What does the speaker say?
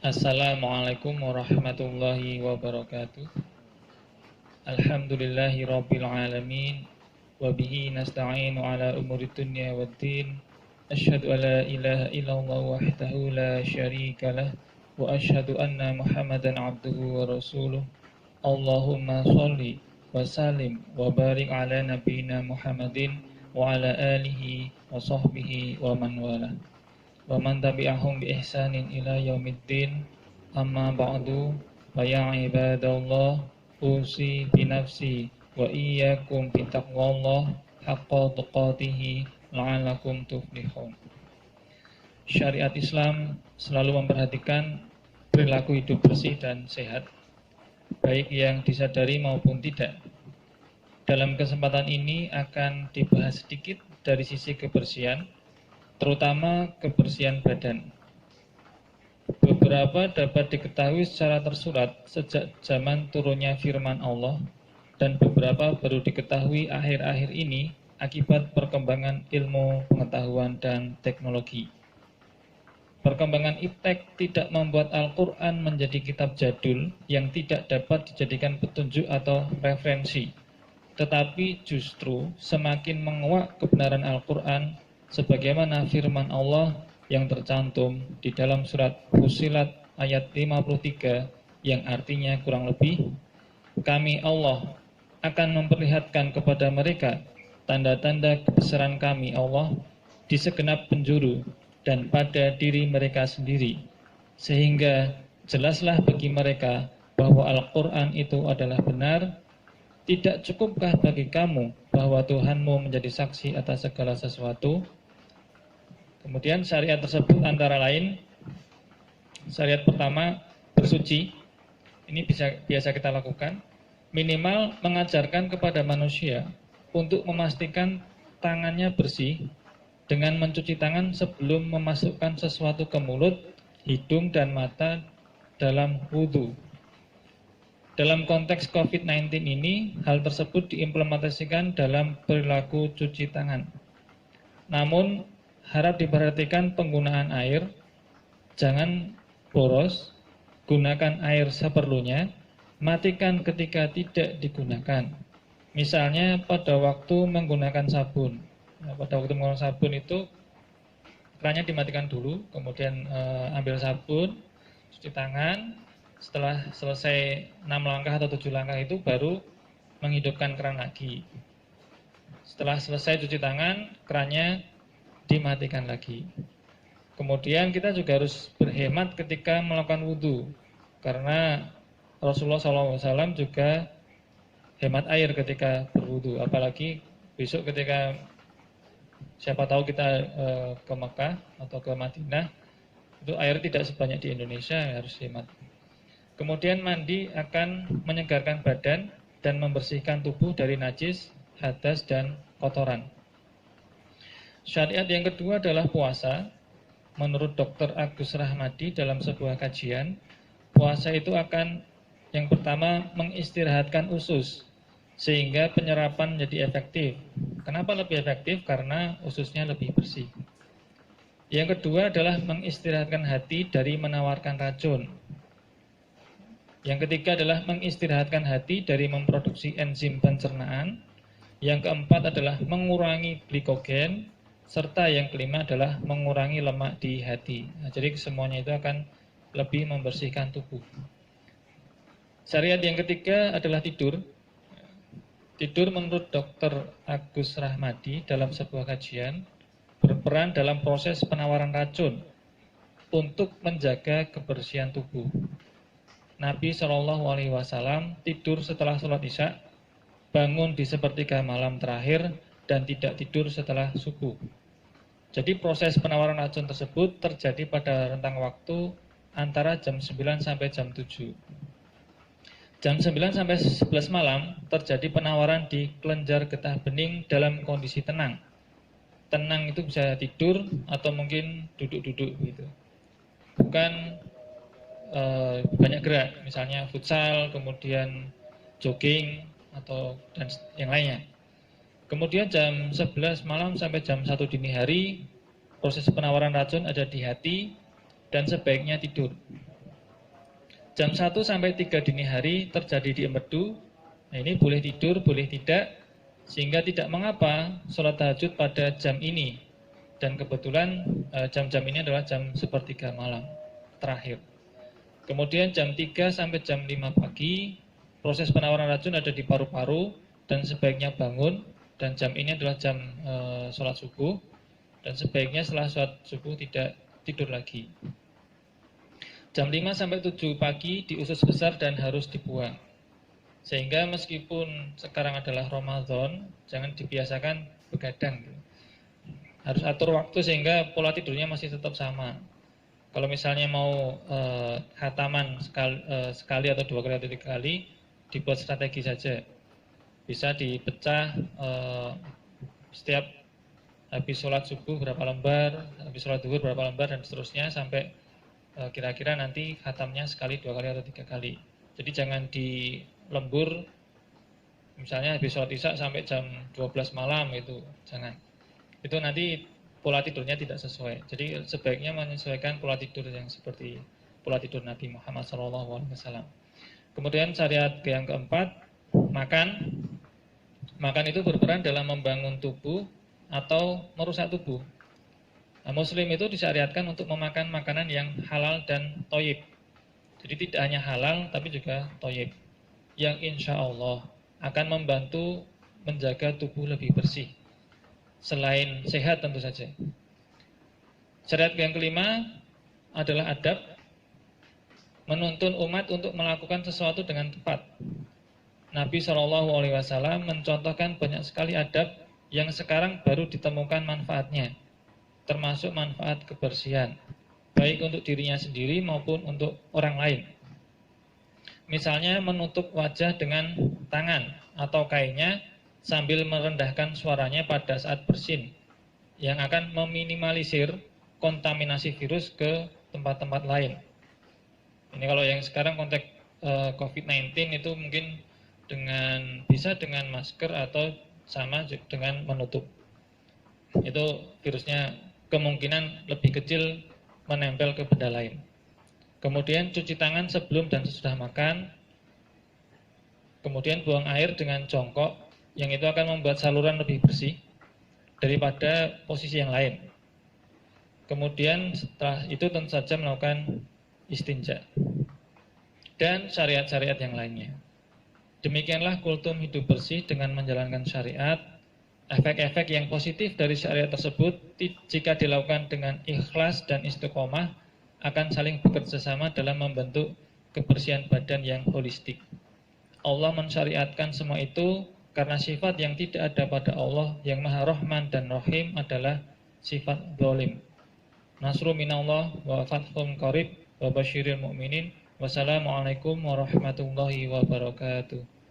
Assalamualaikum warahmatullahi wabarakatuh. Alhamdulillahi rabbil alamin. Wabihi nasta'inu ala umuri dunya waddin. Asyhadu an la ilaha illallah wahdahu la syarikalah. Wa asyhadu anna muhammadan abduhu wa rasuluh. Allahumma salli wa salim wa barik ala nabiyina Muhammadin wa ala alihi wa sahbihi wa man walah wa man tabi'ahum bi ihsanin ila yaumiddin. Amma ba'du, fa ya ibadallah, usi bi nafsi wa iyyakum bi taqwallah haqqa tuqatih la'allakum tuflihun. Syariat Islam selalu memperhatikan perilaku hidup bersih dan sehat, baik yang disadari maupun tidak. Dalam kesempatan ini akan dibahas sedikit dari sisi kebersihan, terutama kebersihan badan. Beberapa dapat diketahui secara tersurat sejak zaman turunnya firman Allah, dan beberapa baru diketahui akhir-akhir ini akibat perkembangan ilmu pengetahuan dan teknologi. Perkembangan iptek tidak membuat Al-Quran menjadi kitab jadul yang tidak dapat dijadikan petunjuk atau referensi, tetapi justru semakin menguak kebenaran Al-Quran sebagaimana firman Allah yang tercantum di dalam surat Fussilat ayat 53 yang artinya kurang lebih, kami Allah akan memperlihatkan kepada mereka tanda-tanda kebesaran kami Allah di segenap penjuru dan pada diri mereka sendiri, sehingga jelaslah bagi mereka bahwa Al-Quran itu adalah benar. Tidak cukupkah bagi kamu bahwa Tuhanmu menjadi saksi atas segala sesuatu? Kemudian syariat tersebut antara lain, syariat pertama bersuci. Ini biasa kita lakukan. Minimal mengajarkan kepada manusia untuk memastikan tangannya bersih dengan mencuci tangan sebelum memasukkan sesuatu ke mulut, hidung, dan mata dalam wudhu. Dalam konteks COVID-19 ini, hal tersebut diimplementasikan dalam perilaku cuci tangan. Namun, harap diperhatikan penggunaan air, jangan boros, gunakan air seperlunya, matikan ketika tidak digunakan. Misalnya pada waktu menggunakan sabun. Pada waktu menggunakan sabun itu, kerannya dimatikan dulu, kemudian ambil sabun, cuci tangan. Setelah selesai 6 langkah atau 7 langkah itu baru menghidupkan keran lagi. Setelah selesai cuci tangan, kerannya dimatikan lagi. Kemudian kita juga harus berhemat ketika melakukan wudhu, karena Rasulullah SAW juga hemat air ketika berwudhu. Apalagi besok ketika siapa tahu kita ke Mekah atau ke Madinah, itu air tidak sebanyak di Indonesia, harus hemat. Kemudian mandi akan menyegarkan badan dan membersihkan tubuh dari najis, hadas, dan kotoran. Syariat yang kedua adalah puasa. Menurut Dr. Agus Rahmadi dalam sebuah kajian, puasa itu akan yang pertama mengistirahatkan usus sehingga penyerapan menjadi efektif. Kenapa lebih efektif? Karena ususnya lebih bersih. Yang kedua adalah mengistirahatkan hati dari menawarkan racun. Yang ketiga adalah mengistirahatkan hati dari memproduksi enzim pencernaan. Yang keempat adalah mengurangi glikogen. Serta yang kelima adalah mengurangi lemak di hati. Nah, jadi semuanya itu akan lebih membersihkan tubuh. Syariat yang ketiga adalah tidur. Tidur menurut Dr. Agus Rahmadi dalam sebuah kajian berperan dalam proses penawaran racun untuk menjaga kebersihan tubuh. Nabi SAW tidur setelah sholat isya, bangun di sepertiga malam terakhir, dan tidak tidur setelah subuh. Jadi proses penawaran racun tersebut terjadi pada rentang waktu antara jam 9 sampai jam 7. Jam 9 sampai 11 malam terjadi penawaran di kelenjar getah bening dalam kondisi tenang. Tenang itu bisa tidur atau mungkin duduk-duduk gitu. Bukan banyak gerak, misalnya futsal, kemudian jogging atau dan yang lainnya. Kemudian jam 11 malam sampai jam 1 dini hari proses penawaran racun ada di hati dan sebaiknya tidur. Jam 1 sampai 3 dini hari terjadi di empedu. Nah, ini boleh tidur, boleh tidak, sehingga tidak mengapa sholat tahajud pada jam ini. Dan kebetulan jam-jam ini adalah jam sepertiga malam terakhir. Kemudian jam 3 sampai jam 5 pagi, proses penawaran racun ada di paru-paru dan sebaiknya bangun. Dan jam ini adalah jam sholat subuh. Dan sebaiknya setelah sholat subuh tidak tidur lagi. Jam 5 sampai 7 pagi diusus besar dan harus dibuang. Sehingga meskipun sekarang adalah Ramadan, jangan dibiasakan begadang. Harus atur waktu sehingga pola tidurnya masih tetap sama. Kalau misalnya mau khataman sekali atau 2 kali atau 3 kali, dibuat strategi saja. Bisa dipecah setiap habis sholat subuh berapa lembar, habis sholat zuhur berapa lembar, dan seterusnya sampai kira-kira nanti khatamnya sekali, 2 kali atau 3 kali. Jadi jangan dilembur, misalnya habis sholat isya sampai jam 12 malam, itu jangan. Itu nanti pola tidurnya tidak sesuai. Jadi sebaiknya menyesuaikan pola tidur yang seperti pola tidur Nabi Muhammad SAW. Kemudian syariat yang keempat, makan. Makan itu berperan dalam membangun tubuh atau merusak tubuh. Nah, Muslim itu disyariatkan untuk memakan makanan yang halal dan thayyib. Jadi tidak hanya halal tapi juga thayyib, yang insya Allah akan membantu menjaga tubuh lebih bersih. Selain sehat tentu saja. Syariat yang kelima adalah adab, menuntun umat untuk melakukan sesuatu dengan tepat. Nabi SAW mencontohkan banyak sekali adab yang sekarang baru ditemukan manfaatnya, termasuk manfaat kebersihan, baik untuk dirinya sendiri maupun untuk orang lain. Misalnya menutup wajah dengan tangan atau kainnya sambil merendahkan suaranya pada saat bersin, yang akan meminimalisir kontaminasi virus ke tempat-tempat lain. Ini kalau yang sekarang konteks COVID-19 itu mungkin bisa dengan masker atau sama dengan menutup. Itu virusnya kemungkinan lebih kecil menempel ke benda lain. Kemudian cuci tangan sebelum dan sesudah makan. Kemudian buang air dengan jongkok, yang itu akan membuat saluran lebih bersih daripada posisi yang lain. Kemudian setelah itu tentu saja melakukan istinja dan syariat-syariat yang lainnya. Demikianlah kultum hidup bersih dengan menjalankan syariat. Efek-efek yang positif dari syariat tersebut jika dilakukan dengan ikhlas dan istiqomah akan saling bekerja sama dalam membentuk kebersihan badan yang holistik. Allah mensyariatkan semua itu karena sifat yang tidak ada pada Allah yang Maha Rahman dan Rahim adalah sifat zalim. Nasru minallah wa fathun qarib wa basyiril mu'minin. Wassalamualaikum warahmatullahi wabarakatuh.